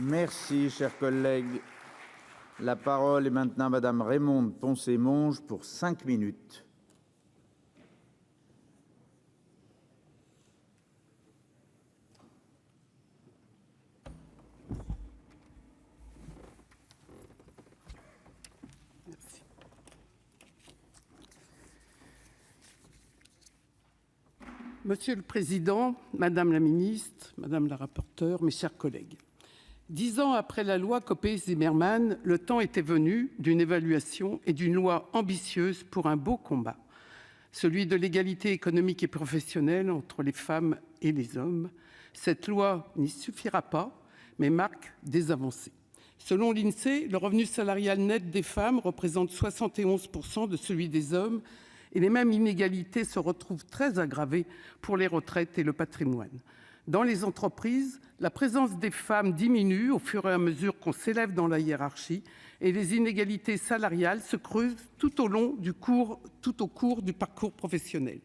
Merci, cher collègue. La parole est maintenant à Madame Raymonde Poncet Monge pour 5 minutes. Merci. Monsieur le Président, Madame la Ministre, Madame la rapporteure, mes chers collègues, 10 ans après la loi Copé-Zimmermann, le temps était venu d'une évaluation et d'une loi ambitieuse pour un beau combat, celui de l'égalité économique et professionnelle entre les femmes et les hommes. Cette loi n'y suffira pas, mais marque des avancées. Selon l'INSEE, le revenu salarial net des femmes représente 71% de celui des hommes et les mêmes inégalités se retrouvent très aggravées pour les retraites et le patrimoine. Dans les entreprises, la présence des femmes diminue au fur et à mesure qu'on s'élève dans la hiérarchie et les inégalités salariales se creusent tout au cours du parcours professionnel.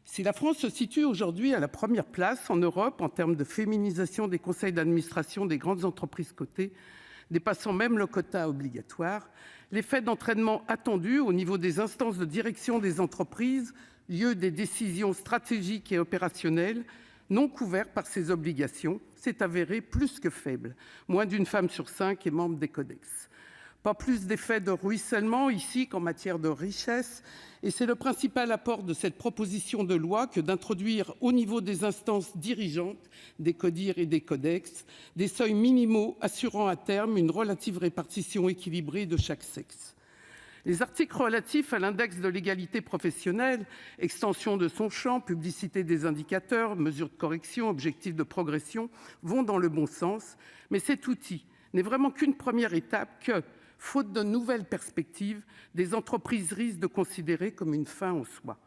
Si la France se situe aujourd'hui à la première place en Europe en termes de féminisation des conseils d'administration des grandes entreprises cotées, dépassant même le quota obligatoire, l'effet d'entraînement attendu au niveau des instances de direction des entreprises, lieu des décisions stratégiques et opérationnelles, non couverts par ces obligations, s'est avéré plus que faible. Moins d'une femme sur 5 est membre des codex. Pas plus d'effet de ruissellement ici qu'en matière de richesse, et c'est le principal apport de cette proposition de loi que d'introduire au niveau des instances dirigeantes, des CODIR et des codex, des seuils minimaux assurant à terme une relative répartition équilibrée de chaque sexe. Les articles relatifs à l'index de l'égalité professionnelle, extension de son champ, publicité des indicateurs, mesures de correction, objectifs de progression, vont dans le bon sens, mais cet outil n'est vraiment qu'une première étape que, faute de nouvelles perspectives, des entreprises risquent de considérer comme une fin en soi.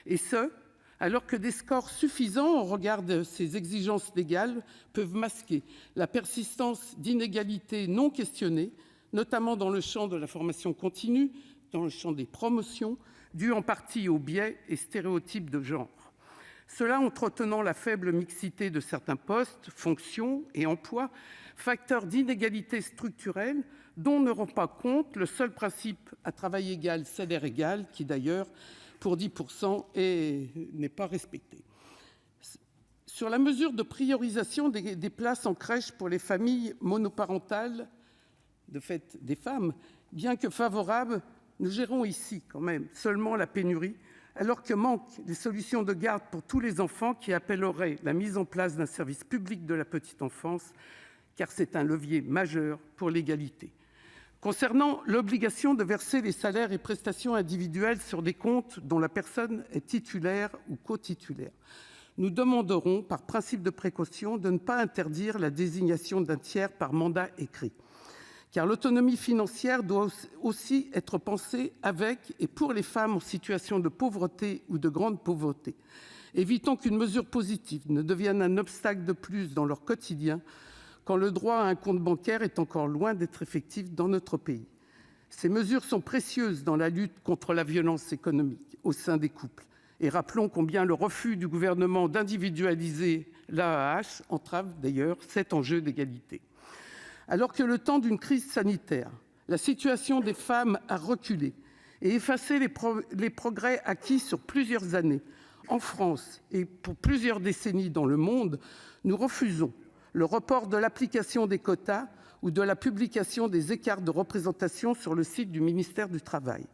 Et ce, alors que des scores suffisants au regard de ces exigences légales peuvent masquer la persistance d'inégalités non questionnées, notamment dans le champ de la formation continue, dans le champ des promotions, dû en partie aux biais et stéréotypes de genre. Cela entretenant la faible mixité de certains postes, fonctions et emplois, facteur d'inégalité structurelle dont ne rend pas compte le seul principe à travail égal, salaire égal, qui d'ailleurs, pour 10%, n'est pas respecté. Sur la mesure de priorisation des places en crèche pour les familles monoparentales, de fait des femmes, bien que favorable, nous gérons ici quand même seulement la pénurie, alors que manquent les solutions de garde pour tous les enfants qui appelleraient la mise en place d'un service public de la petite enfance, car c'est un levier majeur pour l'égalité. Concernant l'obligation de verser les salaires et prestations individuelles sur des comptes dont la personne est titulaire ou co-titulaire, nous demanderons, par principe de précaution, de ne pas interdire la désignation d'un tiers par mandat écrit. Car l'autonomie financière doit aussi être pensée avec et pour les femmes en situation de pauvreté ou de grande pauvreté. Évitons qu'une mesure positive ne devienne un obstacle de plus dans leur quotidien, quand le droit à un compte bancaire est encore loin d'être effectif dans notre pays. Ces mesures sont précieuses dans la lutte contre la violence économique au sein des couples. Et rappelons combien le refus du gouvernement d'individualiser l'AAH entrave d'ailleurs cet enjeu d'égalité. Alors que le temps d'une crise sanitaire, la situation des femmes a reculé et effacé les progrès acquis sur plusieurs années, en France et pour plusieurs décennies dans le monde, nous refusons le report de l'application des quotas ou de la publication des écarts de représentation sur le site du ministère du Travail.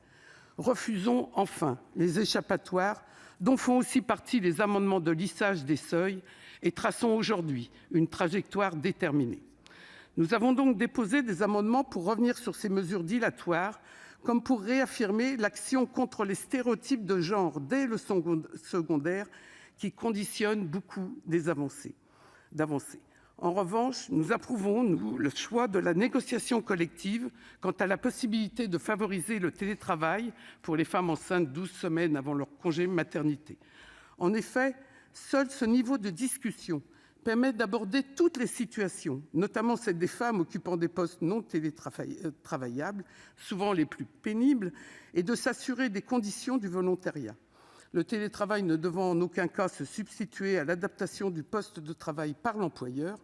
Refusons enfin les échappatoires dont font aussi partie les amendements de lissage des seuils et traçons aujourd'hui une trajectoire déterminée. Nous avons donc déposé des amendements pour revenir sur ces mesures dilatoires, comme pour réaffirmer l'action contre les stéréotypes de genre dès le secondaire qui conditionnent beaucoup d'avancées. En revanche, nous approuvons le choix de la négociation collective quant à la possibilité de favoriser le télétravail pour les femmes enceintes 12 semaines avant leur congé maternité. En effet, seul ce niveau de discussion permet d'aborder toutes les situations, notamment celles des femmes occupant des postes non télétravaillables, souvent les plus pénibles, et de s'assurer des conditions du volontariat. Le télétravail ne devant en aucun cas se substituer à l'adaptation du poste de travail par l'employeur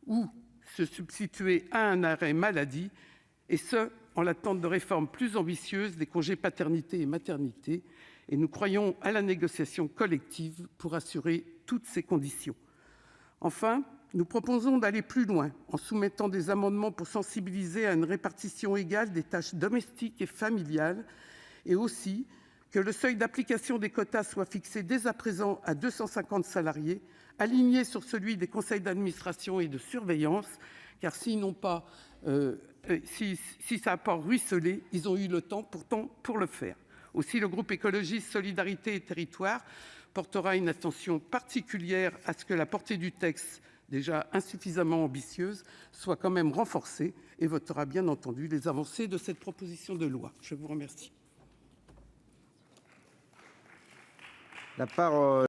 ou, se substituer à un arrêt maladie, et ce en l'attente de réformes plus ambitieuses des congés paternité et maternité. Nous croyons à la négociation collective pour assurer toutes ces conditions. Enfin, nous proposons d'aller plus loin en soumettant des amendements pour sensibiliser à une répartition égale des tâches domestiques et familiales, et aussi que le seuil d'application des quotas soit fixé dès à présent à 250 salariés, aligné sur celui des conseils d'administration et de surveillance, car si ça n'a pas ruisselé, ils ont eu le temps pourtant pour le faire. Aussi, le groupe Écologiste - Solidarité et Territoires portera une attention particulière à ce que la portée du texte, déjà insuffisamment ambitieuse, soit quand même renforcée, et votera bien entendu les avancées de cette proposition de loi. Je vous remercie. La parole